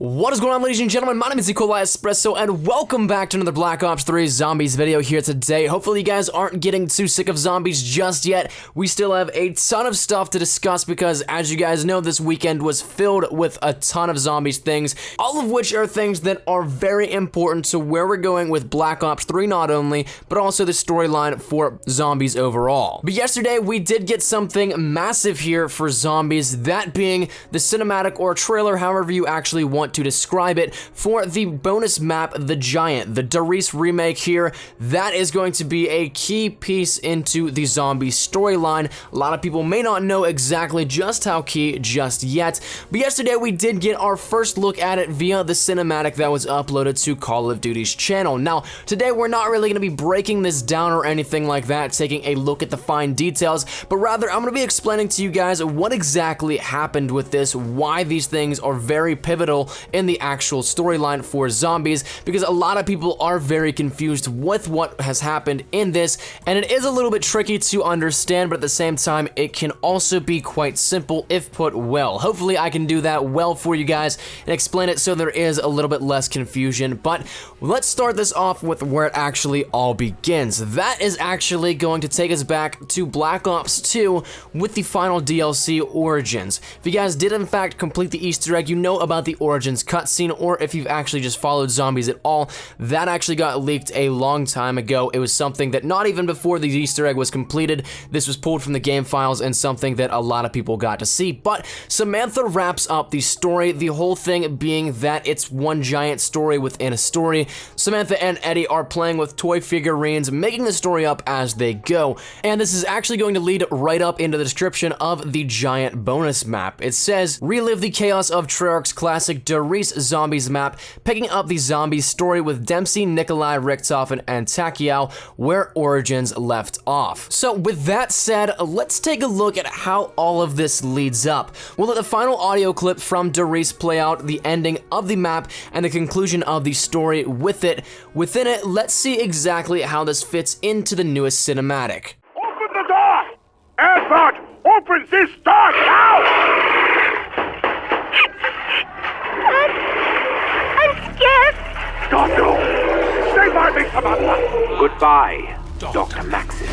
What is going on, ladies and gentlemen? My name is Nikolai Espresso, and welcome back to another Black Ops 3 Zombies video here today. Hopefully you guys aren't getting too sick of zombies just yet. We still have a ton of stuff to discuss because, as you guys know, this weekend was filled with a ton of zombies things, all of which are things that are very important to where we're going with Black Ops 3 not only, but also the storyline for zombies overall. But yesterday, we did get something massive here for zombies, that being the cinematic or trailer, however you actually want to describe it, for the bonus map, The Giant, the Darius remake here. That is going to be a key piece into the zombie storyline. A lot of people may not know exactly just how key just yet, but yesterday we did get our first look at it via the cinematic that was uploaded to Call of Duty's channel. Now, today we're not really going to be breaking this down or anything like that, taking a look at the fine details, but rather I'm going to be explaining to you guys what exactly happened with this, why these things are very pivotal in the actual storyline for zombies, because a lot of people are very confused with what has happened in this, and it is a little bit tricky to understand, but at the same time, it can also be quite simple if put well. Hopefully, I can do that well for you guys and explain it so there is a little bit less confusion, but let's start this off with where it actually all begins. That is actually going to take us back to Black Ops 2 with the final DLC, Origins. If you guys did in fact complete the Easter egg, you know about the Origins cutscene, or if you've actually just followed zombies at all, that actually got leaked a long time ago. It was something that not even before the Easter egg was completed, this was pulled from the game files and something that a lot of people got to see. But Samantha wraps up the story, the whole thing being that it's one giant story within a story. Samantha and Eddie are playing with toy figurines, making the story up as they go, and this is actually going to lead right up into the description of the giant bonus map. It says, relive the chaos of Treyarch's classic Darius Zombies map, picking up the zombies story with Dempsey, Nikolai, Richtofen, and Takiao where Origins left off. So with that said, let's take a look at how all of this leads up. We'll let the final audio clip from Darius play out the ending of the map and the conclusion of the story with it. Within it, let's see exactly how this fits into the newest cinematic. Open the door! Edward, open this door now! I'm scared. Don't go! Stay by me, Samantha! Goodbye, Dr. Maxis.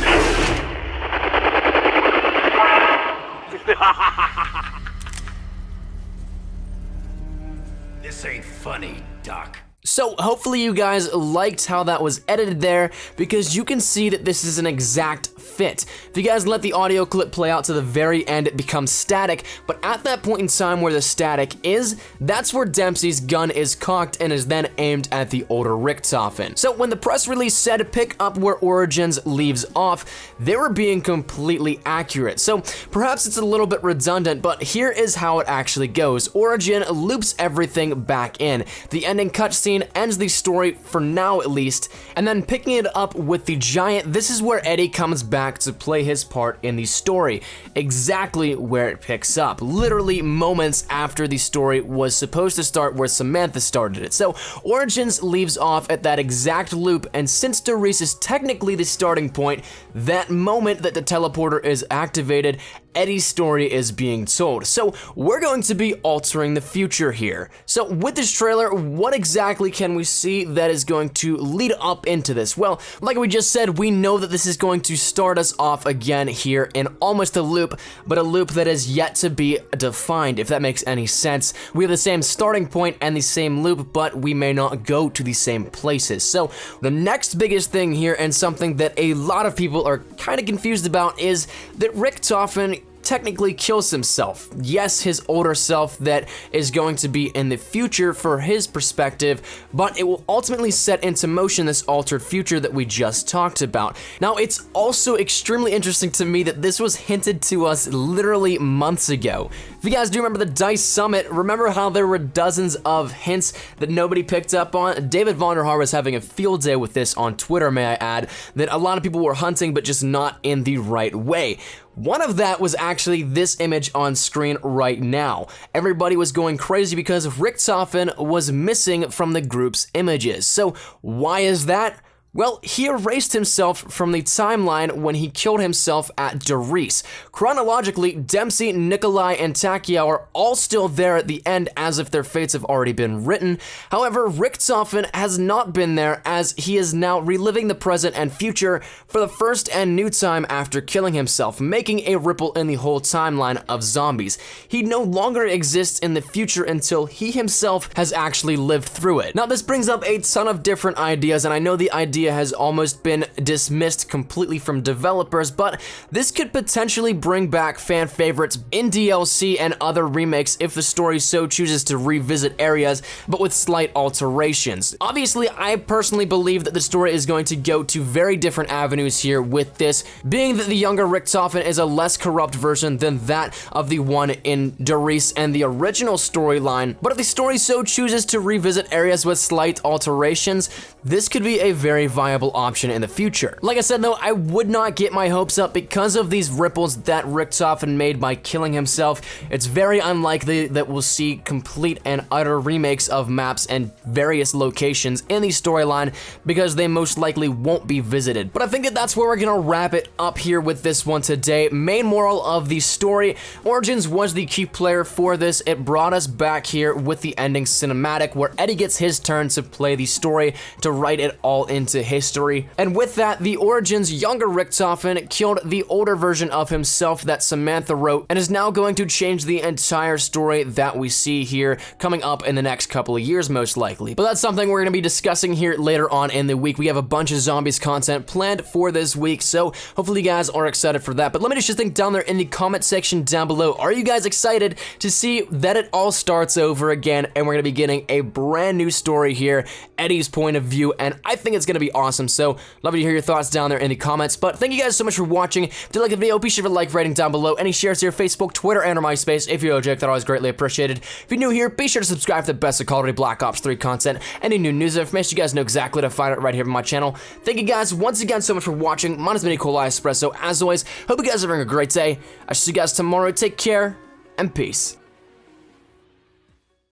This ain't funny, Doc. So hopefully you guys liked how that was edited there, because you can see that this is an exact fit. If you guys let the audio clip play out to the very end, it becomes static, but at that point in time where the static is, that's where Dempsey's gun is cocked and is then aimed at the older Richtofen. So when the press release said pick up where Origins leaves off, they were being completely accurate. So perhaps it's a little bit redundant, but here is how it actually goes. Origin loops everything back in. The ending cutscene ends the story, for now at least, and then picking it up with the giant, this is where Eddie comes back to play his part in the story, exactly where it picks up, literally moments after the story was supposed to start where Samantha started it. So Origins leaves off at that exact loop, and since Darius is technically the starting point, that moment that the teleporter is activated, Eddie's story is being told. So we're going to be altering the future here. So with this trailer, what exactly can we see that is going to lead up into this? Well, like we just said, we know that this is going to start us off again here in almost a loop, but a loop that is yet to be defined, if that makes any sense. We have the same starting point and the same loop, but we may not go to the same places. So the next biggest thing here, and something that a lot of people are kind of confused about, is that Richtofen technically kills himself. Yes, his older self that is going to be in the future for his perspective, but it will ultimately set into motion this altered future that we just talked about. Now, it's also extremely interesting to me that this was hinted to us literally months ago. If you guys do remember the DICE Summit, remember how there were dozens of hints that nobody picked up on? David Vonderhaar was having a field day with this on Twitter, may I add, that a lot of people were hunting, but just not in the right way. One of that was actually this image on screen right now. Everybody was going crazy because Richtofen was missing from the group's images. So why is that? Well, he erased himself from the timeline when he killed himself at Derice. Chronologically, Dempsey, Nikolai, and Takeo are all still there at the end as if their fates have already been written. However, Richtofen has not been there, as he is now reliving the present and future for the first and new time after killing himself, making a ripple in the whole timeline of zombies. He no longer exists in the future until he himself has actually lived through it. Now, this brings up a ton of different ideas, and I know the idea has almost been dismissed completely from developers, but this could potentially bring back fan favorites in DLC and other remakes if the story so chooses to revisit areas, but with slight alterations. Obviously, I personally believe that the story is going to go to very different avenues here with this, being that the younger Richtofen is a less corrupt version than that of the one in Derice and the original storyline, but if the story so chooses to revisit areas with slight alterations, this could be a very viable option in the future. Like I said though, I would not get my hopes up because of these ripples that Richtofen made by killing himself. It's very unlikely that we'll see complete and utter remakes of maps and various locations in the storyline because they most likely won't be visited. But I think that that's where we're gonna wrap it up here with this one today. Main moral of the story, Origins was the key player for this. It brought us back here with the ending cinematic where Eddie gets his turn to play the story, to write it all into history. And with that, the Origins younger Richtofen killed the older version of himself that Samantha wrote and is now going to change the entire story that we see here coming up in the next couple of years most likely. But that's something we're going to be discussing here later on in the week. We have a bunch of zombies content planned for this week, so hopefully you guys are excited for that. But let me just think down there in the comment section down below. Are you guys excited to see that it all starts over again and we're going to be getting a brand new story here, Eddie's point of view, and I think it's going to be awesome. So love to hear your thoughts down there in the comments. But thank you guys so much for watching. If you like the video, be sure to like, rating down below. Any shares to your Facebook, Twitter, and or MySpace if you're OJ, that always greatly appreciated. If you're new here, be sure to subscribe to the best of Call of Duty Black Ops 3 content. Any new news and information, you guys know exactly where to find it right here on my channel. Thank you guys once again so much for watching. Mine has been Nikolai Espresso. As always, hope you guys are having a great day. I'll see you guys tomorrow. Take care and peace.